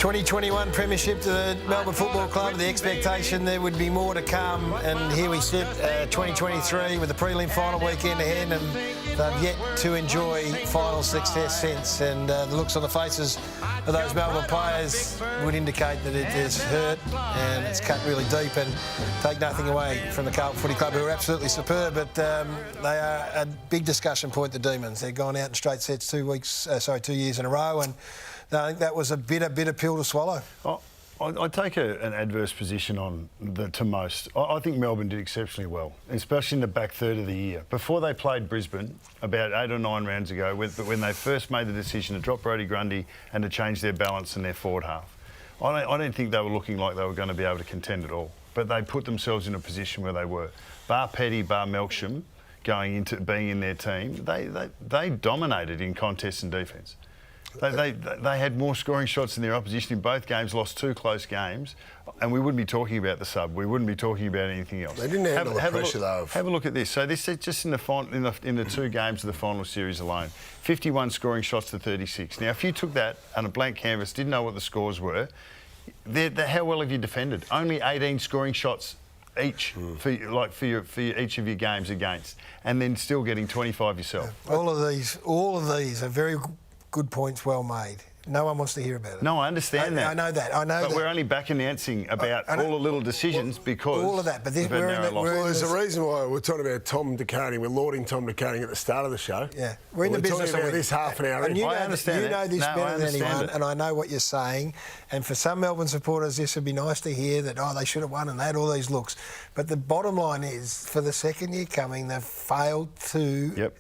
2021 Premiership to the Melbourne Football Club. The expectation there would be more to come, and here we sit, 2023 with the prelim final weekend ahead, and they've yet to enjoy final success since. And the looks on the faces of those Melbourne players would indicate that it is hurt and it's cut really deep. And take nothing away from the Carlton Footy Club, who are absolutely superb, but they are a big discussion point. The Demons, they've gone out in straight sets 2 years in a row, and I think that was a bitter pill to swallow. I take an adverse position on to most. I think Melbourne did exceptionally well, especially in the back third of the year. Before they played Brisbane, about 8 or 9 rounds ago, when they first made the decision to drop Brodie Grundy and to change their balance in their forward half, I don't think they were looking like they were going to be able to contend at all. But they put themselves in a position where they were. Bar Petty, bar Melksham, going into being in their team, they dominated in contests and defence. They had more scoring shots than their opposition in both games, lost 2 close games, and we wouldn't be talking about the sub. We wouldn't be talking about anything else. They didn't handle the pressure, though. Have a look at this. So this is just in the 2 games of the final series alone. 51 scoring shots to 36. Now, if you took that on a blank canvas, didn't know what the scores were, how well have you defended? Only 18 scoring shots each for each of your games against, and then still getting 25 yourself. All of these are very good points, well made. No one wants to hear about it. No, I understand that. I know that. But we're only back announcing about all the little decisions because all of that. But there's a reason why we're talking about Tom De Koning. We're lauding Tom De Koning at the start of the show. Yeah, we're in the business about this half an hour. And I understand. You know this better than anyone, and I know what you're saying. And for some Melbourne supporters, this would be nice to hear that they should have won and they had all these looks. But the bottom line is, for the second year coming, they've failed to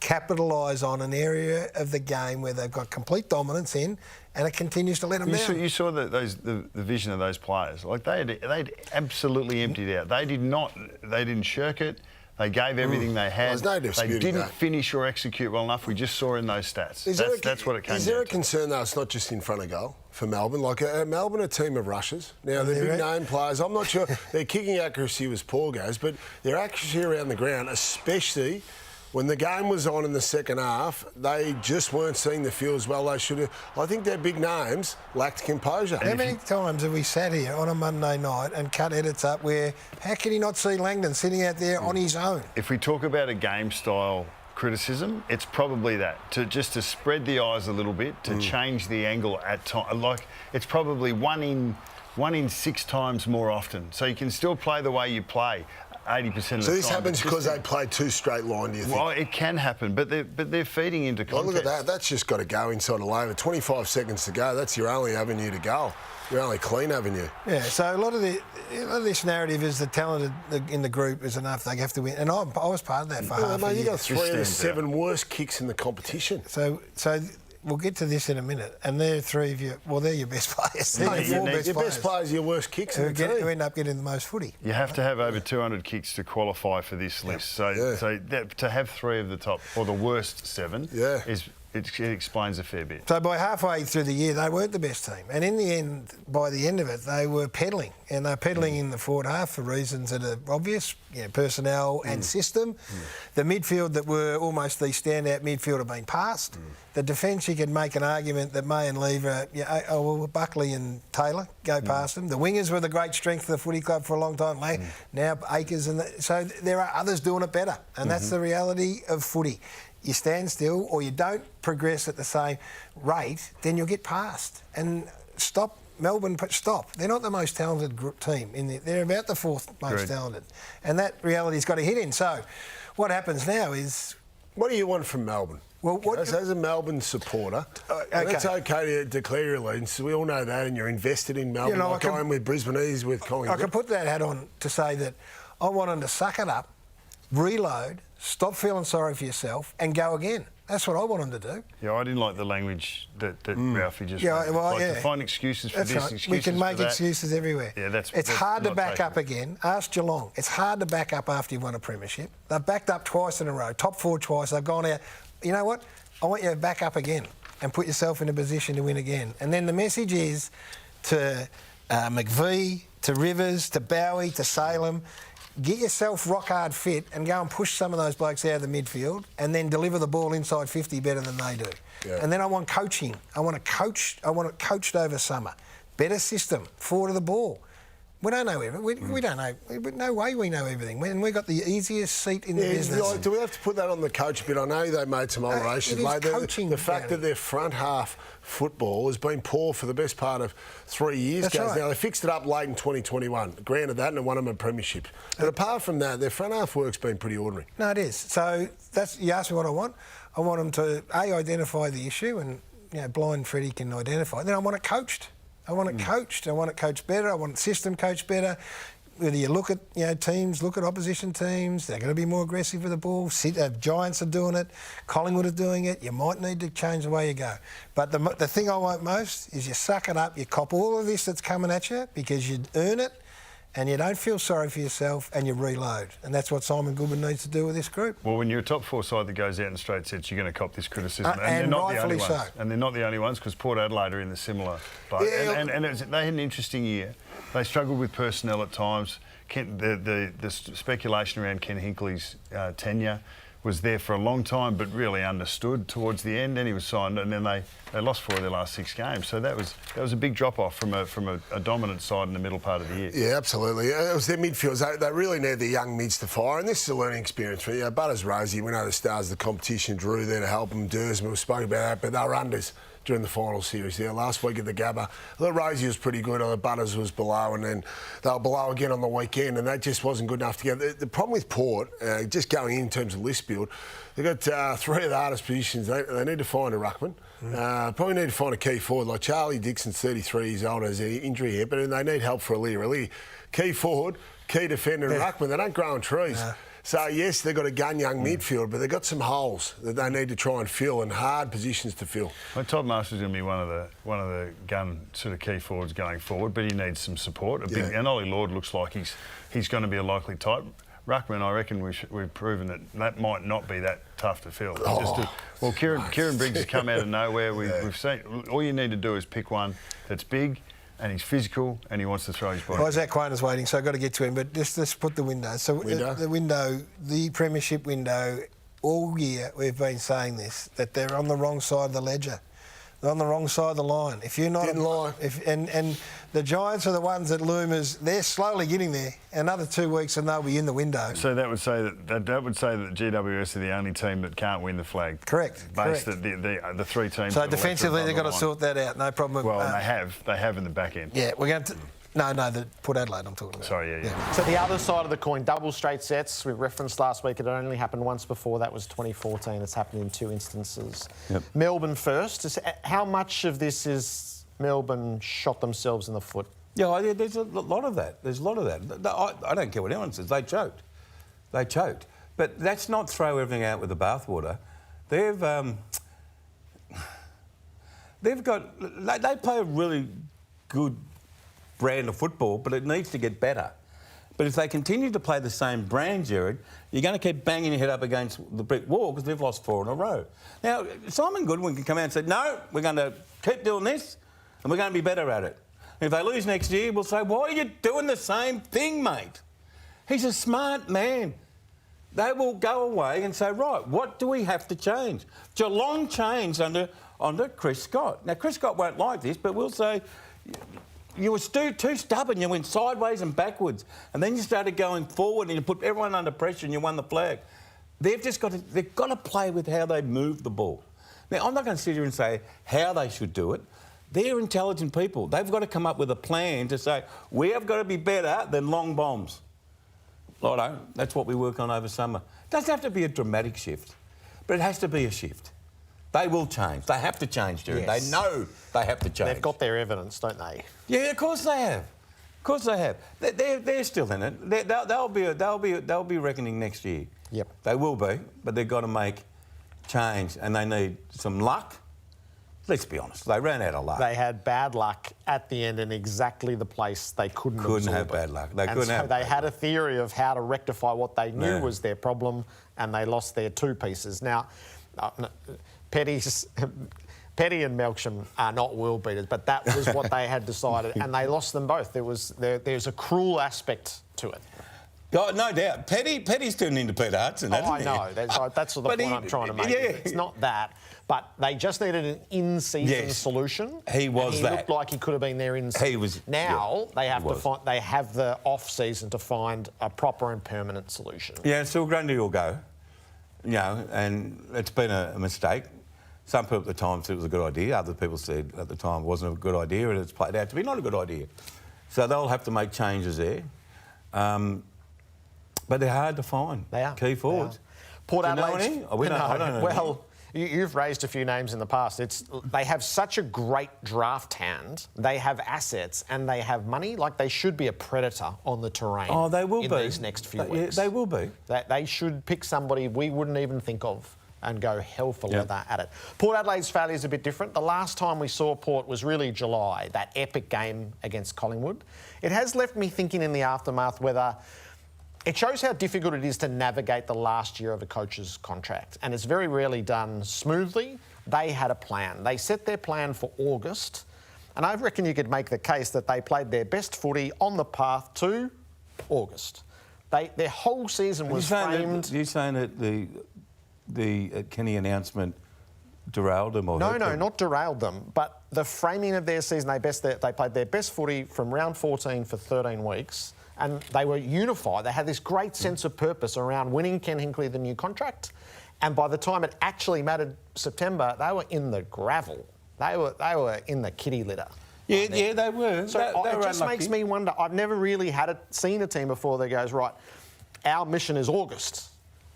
capitalise on an area of the game where they've got complete dominance in, and it continues to let them down. You saw the vision of those players. Like they'd absolutely emptied out. They didn't shirk it. They gave everything they had. There's no they didn't finish or execute well enough. We just saw in those stats. That's what it came down to. Is there a concern, though, it's not just in front of goal for Melbourne? Like, Melbourne, a team of rushers. Now, they're big-name players. I'm not sure their kicking accuracy was poor, guys, but their accuracy around the ground, especially when the game was on in the second half, they just weren't seeing the field as well they should have. I think their big names lacked composure. How many times have we sat here on a Monday night and cut edits up where, how can he not see Langdon sitting out there on his own? If we talk about a game-style criticism, it's probably that, to spread the eyes a little bit, to change the angle at time. Like, it's probably one in 6 times more often. So you can still play the way you play 80% of the time. So this happens because they play 2 straight line, do you think? Well, it can happen, but they're feeding into context. Well, look at that. That's just got to go inside a lane. 25 seconds to go. That's your only avenue to go. Your only clean avenue. Yeah, so a lot of this narrative is the talent in the group is enough. They have to win. And I was part of that for half a year. You got 3 of the 7 worst kicks in the competition. So we'll get to this in a minute. And they're 3 of you. Well, they're your best players. Your best players are your worst kicks in the team. Who end up getting the most footy. You have to have over 200 kicks to qualify for this list. So to have 3 of the top, or the worst 7, it explains a fair bit. So by halfway through the year, they weren't the best team. And in the end, by the end of it, they were peddling. And they're peddling in the forward half for reasons that are obvious, personnel and system. The midfield that were almost the standout midfield have been passed. The defence, you can make an argument that May and Lever, Buckley and Taylor go past them. The wingers were the great strength of the footy club for a long time. Now Akers so there are others doing it better. And that's the reality of footy. You stand still or you don't progress at the same rate, then you'll get past. And stop. Melbourne, stop. They're not the most talented team. They're about the 4th most talented. And that reality's got to hit in. So what happens now is... What do you want from Melbourne? Well, as a Melbourne supporter, it's okay to declare your allegiance. We all know that, and you're invested in Melbourne. I am with Brisbane, he's with Collingwood. I can put that hat on to say that I want them to suck it up, reload, stop feeling sorry for yourself, and go again. That's what I want them to do. Yeah, I didn't like the language that Ralphie just made. To find excuses for excuses we can make for excuses everywhere. Yeah, it's hard to back up again. Ask Geelong. It's hard to back up after you've won a premiership. They've backed up twice in a row, top 4 twice. They've gone out. You know what? I want you to back up again and put yourself in a position to win again. And then the message is to McVie, to Rivers, to Bowie, to Salem, get yourself rock hard fit and go and push some of those blokes out of the midfield and then deliver the ball inside 50 better than they do. Yeah. And then I want coaching. I want it coached over summer. Better system, forward of the ball. We don't know everything. We don't know. No way we know everything. And we've got the easiest seat in the business. Like, do we have to put that on the coach bit? I know they made some alterations. The fact that their front half football has been poor for the best part of 3 years. That's right. Now, they fixed it up late in 2021. Granted that, and they won them a Premiership. But apart from that, their front half work's been pretty ordinary. No, it is. So you asked me what I want. I want them to, identify the issue, and blind Freddie can identify. Then I want it coached. I want it coached. I want it coached better. I want the system coached better. Whether you look at teams, look at opposition teams, they're going to be more aggressive with the ball. Giants are doing it. Collingwood are doing it. You might need to change the way you go. But the thing I want most is you suck it up, you cop all of this that's coming at you because you earn it, and you don't feel sorry for yourself, and you reload. And that's what Simon Goodwin needs to do with this group. Well, when you're a top four side that goes out in straight sets, you're going to cop this criticism. And they're not the only rightfully ones. so. And they're not the only ones, because Port Adelaide are in the similar boat. Yeah. And they had an interesting year. They struggled with personnel at times. The speculation around Ken Hinkley's tenure was there for a long time, but really understood towards the end. Then he was signed, and then they lost 4 of their last 6 games. So that was a big drop off from a dominant side in the middle part of the year. Yeah, absolutely. It was their midfielders. They really need the young mids to fire, and this is a learning experience for you. Butters, Rosie, we know the stars of the competition. Drew there to help them. Dursman, we spoke about that, but they were unders during the final series there. Last week at the Gabba, I thought Rosie was pretty good, I thought Butters was below, and then they were below again on the weekend, and that just wasn't good enough to get. The problem with Port, just going in terms of list build, they've got 3 of the hardest positions. They need to find a ruckman. Probably need to find a key forward. Like Charlie Dixon's 33 years old, has an injury here, but they need help for Alia. Key forward, key defender, and ruckman. They don't grow on trees. So, yes, they've got a gun young midfield, but they've got some holes that they need to try and fill, and hard positions to fill. Well, Todd Marshall's going to be one of the gun sort of key forwards going forward, but he needs some support. And Ollie Lord looks like he's going to be a likely type. Ruckman, I reckon we've proven that might not be that tough to fill. Kieran Briggs has come out of nowhere. We've seen all you need to do is pick one that's big, and he's physical, and he wants to throw his body. Isaac Quaner's waiting, so I've got to get to him. But just let's put the window. So the Premiership window, all year we've been saying this, that they're on the wrong side of the ledger. They're on the wrong side of the line. If you're not, and the Giants are the ones that loom as they're slowly getting there. Another 2 weeks and they'll be in the window. So that would say that GWS are the only team that can't win the flag. Correct. Based the 3 teams. So defensively they've got to sort that out. No problem. Well, and they have in the back end. Yeah, we're going to. No, the Port Adelaide I'm talking about. Sorry, yeah. So the other side of the coin, double straight sets. We referenced last week it only happened once before. That was 2014. It's happened in 2 instances. Yep. Melbourne first. How much of this is Melbourne shot themselves in the foot? Yeah, there's a lot of that. There's a lot of that. I don't care what anyone says. They choked. But that's not throw everything out with the bathwater. They play a really good brand of football, but it needs to get better. But if they continue to play the same brand, Jared, you're going to keep banging your head up against the brick wall because they've lost 4 in a row. Now, Simon Goodwin can come out and say, no, we're going to keep doing this and we're going to be better at it. And if they lose next year, we'll say, why are you doing the same thing, mate? He's a smart man. They will go away and say, right, what do we have to change? Geelong changed under Chris Scott. Now, Chris Scott won't like this, but we'll say, you were too stubborn. You went sideways and backwards. And then you started going forward and you put everyone under pressure and you won the flag. They've got to play with how they move the ball. Now, I'm not going to sit here and say how they should do it. They're intelligent people. They've got to come up with a plan to say, we have got to be better than long bombs. Righto, that's what we work on over summer. It doesn't have to be a dramatic shift, but it has to be a shift. They will change. They have to change, Jared. Yes. They know they have to change. They've got their evidence, don't they? Yeah, of course they have. Of course they have. They're still in it. They'll be reckoning next year. Yep. They will be, but they've got to make change, and they need some luck. Let's be honest. They ran out of luck. They had bad luck at the end in exactly the place they couldn't have bad luck. They had a theory of how to rectify what they knew was their problem, and they lost their 2 pieces. Now, Petty and Melksham are not world beaters, but that was what they had decided, and they lost them both. There's a cruel aspect to it. Oh, no doubt. Petty's turned into Peter Hudson, hasn't he? I know. That's the point I'm trying to make. Yeah. It's not that. But they just needed an in-season solution. He was he that. He looked like he could have been there in season. He was. Now yeah, they have to find. They have the off-season to find a proper and permanent solution. Yeah, still Grundy will go. You know, and it's been a mistake. Some people at the time said it was a good idea. Other people said at the time it wasn't a good idea, and it's played out to be not a good idea. So they'll have to make changes there. But they're hard to find. They are. Key forwards. Port Do you know Adelaide. any? I don't know. Well, you've raised a few names in the past. They have such a great draft hand. They have assets and they have money. Like they should be a predator on the terrain. Oh, they will in be these next few weeks. Yeah, they will be. They should pick somebody we wouldn't even think of and go hell for leather at it. Port Adelaide's failure is a bit different. The last time we saw Port was really July, that epic game against Collingwood. It has left me thinking in the aftermath whether it shows how difficult it is to navigate the last year of a coach's contract, and it's very rarely done smoothly. They had a plan. They set their plan for August, and I reckon you could make the case that they played their best footy on the path to August. Their whole season was framed... You're saying that the Kenny announcement derailed them? Or No, not derailed them, but the framing of their season, they played their best footy from round 14 for 13 weeks, and they were unified. They had this great sense of purpose around winning Ken Hinkley the new contract, and by the time it actually mattered September, they were in the gravel. They were in the kitty litter. Yeah, they were. So they it were just unlucky. makes me wonder. I've never really seen a team before that goes, right, our mission is August.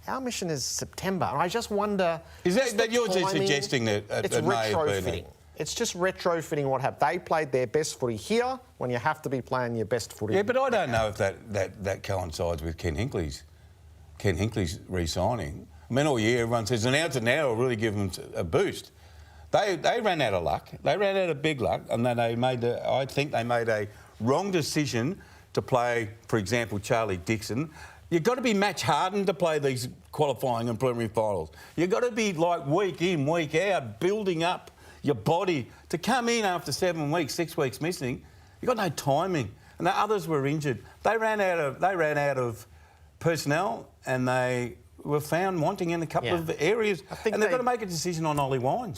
Our mission is September. And I just wonder... Is that you're just timing, suggesting that it's it may have been retrofitting. It's just retrofitting what happened. They played their best footy here when you have to be playing your best footy. Yeah, but I don't know if that coincides with Ken Hinkley's re-signing. I mean, all year everyone says, announce it now will really give them a boost. They ran out of luck. They ran out of big luck, and then I think they made a wrong decision to play, for example, Charlie Dixon. You've got to be match hardened to play these qualifying and preliminary finals. You've got to be like week in, week out, building up your body to come in after 7 weeks, 6 weeks missing. You've got no timing, and the others were injured. They ran out of personnel, and they were found wanting in a couple of areas. And they've got to make a decision on Ollie Wines.